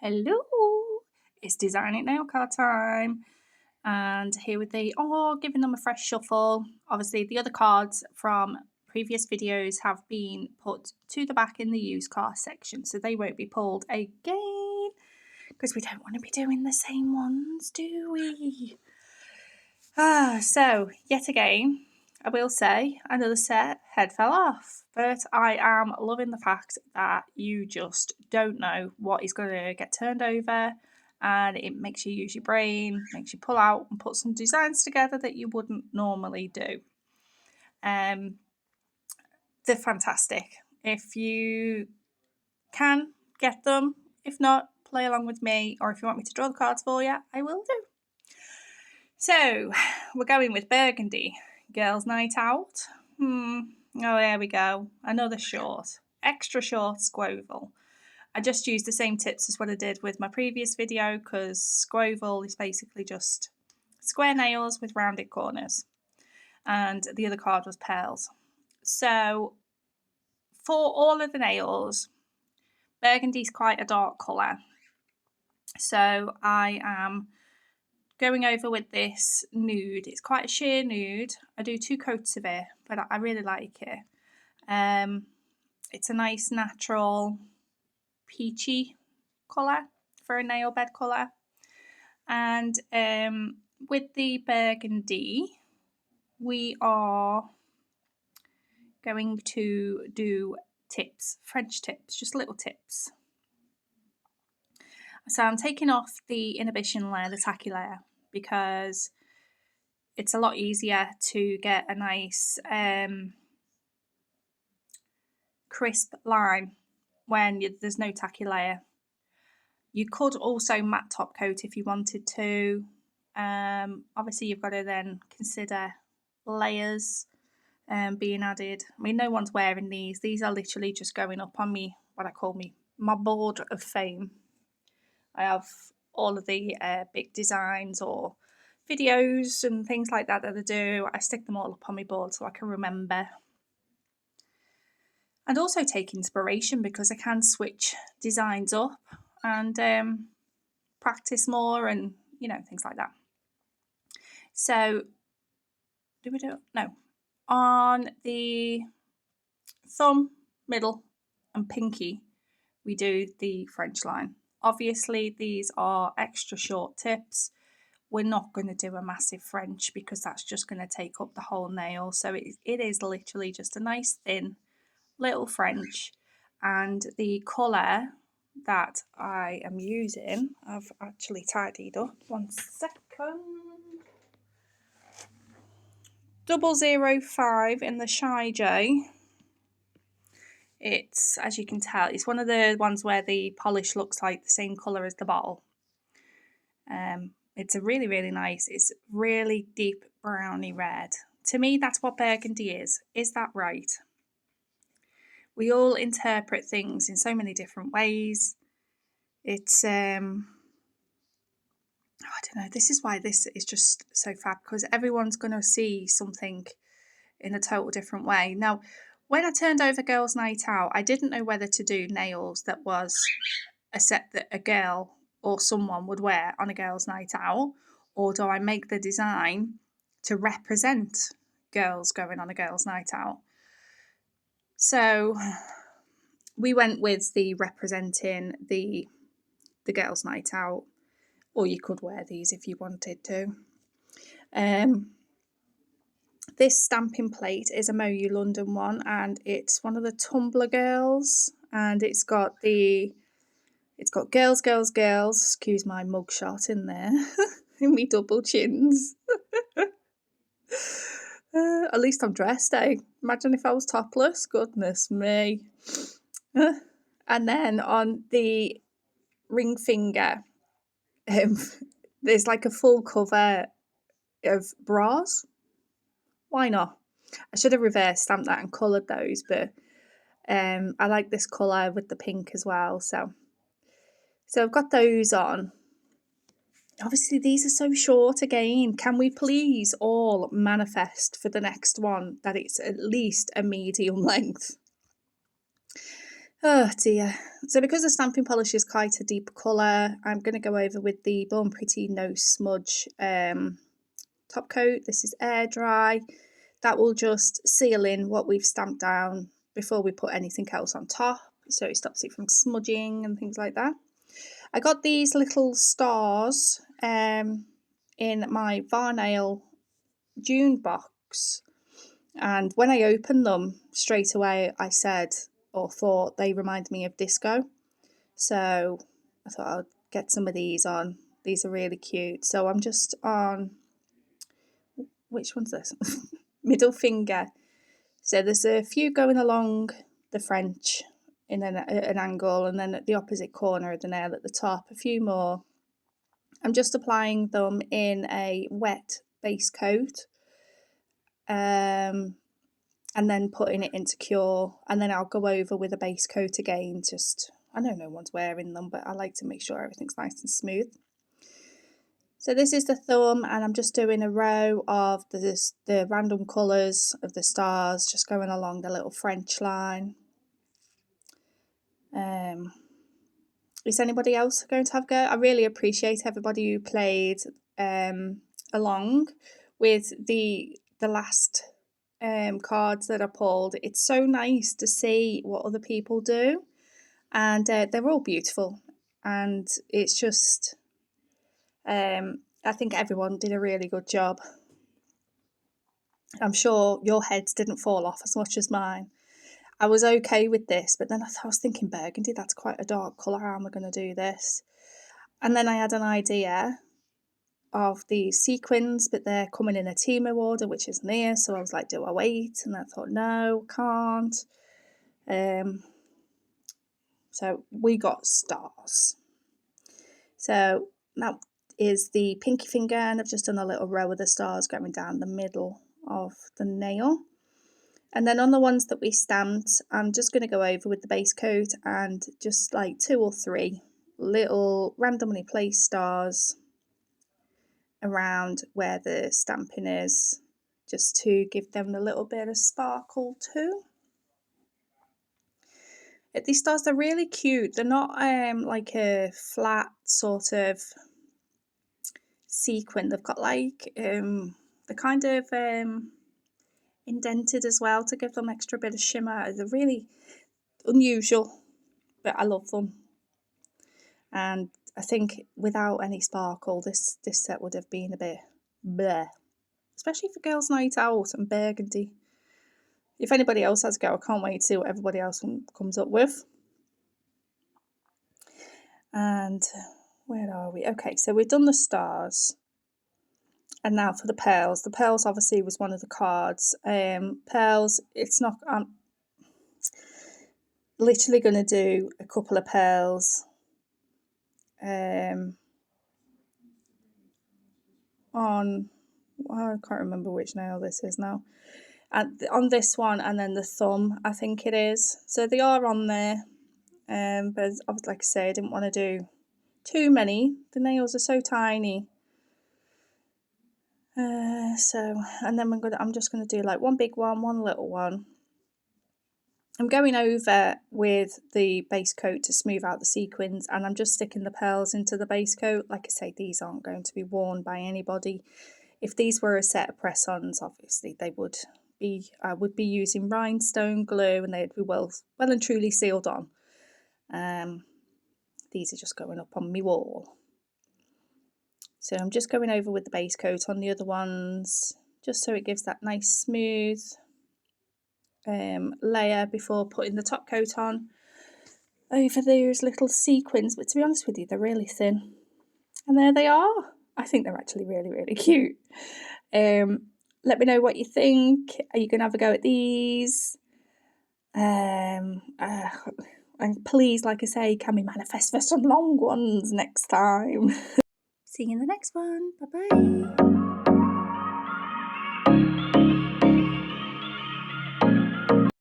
Hello, it's Design It Nail card time, and here with the giving them a fresh shuffle. Obviously, the other cards from previous videos have been put to the back in the used car section, so they won't be pulled again because we don't want to be doing the same ones, do we? So yet again, I will say another set head fell off, but I am loving the fact that you just don't know what is going to get turned over, and it makes you use your brain, makes you pull out and put some designs together that you wouldn't normally do. They're fantastic. If you can get them, if not, play along with me, or if you want me to draw the cards for you, I will do. So we're going with Burgundy. Girls' Night Out. Oh, there we go. Another short. Extra short squoval. I just used the same tips as what I did with my previous video because squoval is basically just square nails with rounded corners. And the other card was pearls. So for all of the nails, Burgundy is quite a dark colour. So I am going over with this nude. It's quite a sheer nude. I do 2 coats of it, but I really like it. It's a nice natural peachy colour for a nail bed colour. And with the Burgundy, we are going to do tips, French tips, just little tips. So I'm taking off the inhibition layer, the tacky layer, because it's a lot easier to get a nice crisp line when there's no tacky layer. You could also matte top coat if you wanted to. Obviously you've got to then consider layers being added. I mean, no one's wearing these. These are literally just going up on me, what I call my board of fame. I have all of the big designs or videos and things like that I do. I stick them all up on my board so I can remember. And also take inspiration because I can switch designs up and practice more and, things like that. So, do we do it? No. On the thumb, middle and pinky, we do the French line. Obviously, these are extra short tips. We're not going to do a massive French because that's just going to take up the whole nail. So it is literally just a nice thin little French. And the colour that I am using, I've actually tidied up. 1 second. 005 in the Shy J. It's, as you can tell, it's one of the ones where the polish looks like the same colour as the bottle. It's a really, really nice, it's really deep browny red. To me, that's what Burgundy is. Is that right? We all interpret things in so many different ways. It's, I don't know, this is why this is just so fab, because everyone's going to see something in a total different way. Now, when I turned over Girls' Night Out, I didn't know whether to do nails that was a set that a girl or someone would wear on a girls' night out, or do I make the design to represent girls going on a girls' night out? So we went with the representing the girls' night out, or you could wear these if you wanted to. This stamping plate is a Moyu London one, and it's one of the Tumblr girls, and it's got girls, girls, girls, excuse my mugshot in there, in me double chins. At least I'm dressed, eh? Imagine if I was topless, goodness me. And then on the ring finger, there's like a full cover of bras. Why not? I should have reverse stamped that and coloured those, but I like this colour with the pink as well, so I've got those on. Obviously, these are so short again. Can we please all manifest for the next one that it's at least a medium length? Oh dear. So because the stamping polish is quite a deep colour, I'm going to go over with the Born Pretty No Smudge top coat. This is air dry. That will just seal in what we've stamped down before we put anything else on top, so it stops it from smudging and things like that. I got these little stars in my Varnail June box, and when I opened them straight away I said or thought they remind me of disco, so I thought I'd get some of these on. These are really cute. So I'm just on, which one's this? Middle finger. So there's a few going along the French in an angle, and then at the opposite corner of the nail at the top a few more. I'm just applying them in a wet base coat, and then putting it into cure, and then I'll go over with a base coat again. Just, I know no one's wearing them, but I like to make sure everything's nice and smooth. So this is the thumb, and I'm just doing a row of the random colours of the stars, just going along the little French line. Is anybody else going to have a go? I really appreciate everybody who played along with the last cards that I pulled. It's so nice to see what other people do, and they're all beautiful, and it's just I think everyone did a really good job. I'm sure your heads didn't fall off as much as mine. I was okay with this, but then I was thinking burgundy, that's quite a dark colour, how am I going to do this? And then I had an idea of the sequins, but they're coming in a Temu order, which is near, so I was like, do I wait? And I thought, no, can't. So we got stars. So that is the pinky finger, and I've just done a little row of the stars going down the middle of the nail. And then on the ones that we stamped, I'm just going to go over with the base coat and just like 2 or 3 little randomly placed stars around where the stamping is, just to give them a little bit of sparkle too. These stars are really cute. They're not like a flat sort of sequin. They've got like they're kind of indented as well to give them extra bit of shimmer. They're really unusual, but I love them. And I think without any sparkle, this set would have been a bit bleh, especially for girls' night out and burgundy. If anybody else has a go, I can't wait to see what everybody else comes up with. And where are we? Okay, so we've done the stars. And now for the pearls. The pearls obviously was one of the cards. Pearls, it's not, I'm literally going to do a couple of pearls on, well, I can't remember which nail this is now. And on this one, and then the thumb, I think it is. So they are on there. But like I say, I didn't want to do too many. The nails are so tiny. And then I'm just gonna do like one big one, one little one. I'm going over with the base coat to smooth out the sequins, and I'm just sticking the pearls into the base coat. Like I say, these aren't going to be worn by anybody. If these were a set of press-ons, obviously they would be. I would be using rhinestone glue, and they'd be well and truly sealed on. These are just going up on my wall. So I'm just going over with the base coat on the other ones, just so it gives that nice smooth layer before putting the top coat on over those little sequins. But to be honest with you, they're really thin. And there they are. I think they're actually really, really cute. Let me know what you think. Are you going to have a go at these? And please, like I say, can we manifest for some long ones next time? See you in the next one. Bye-bye.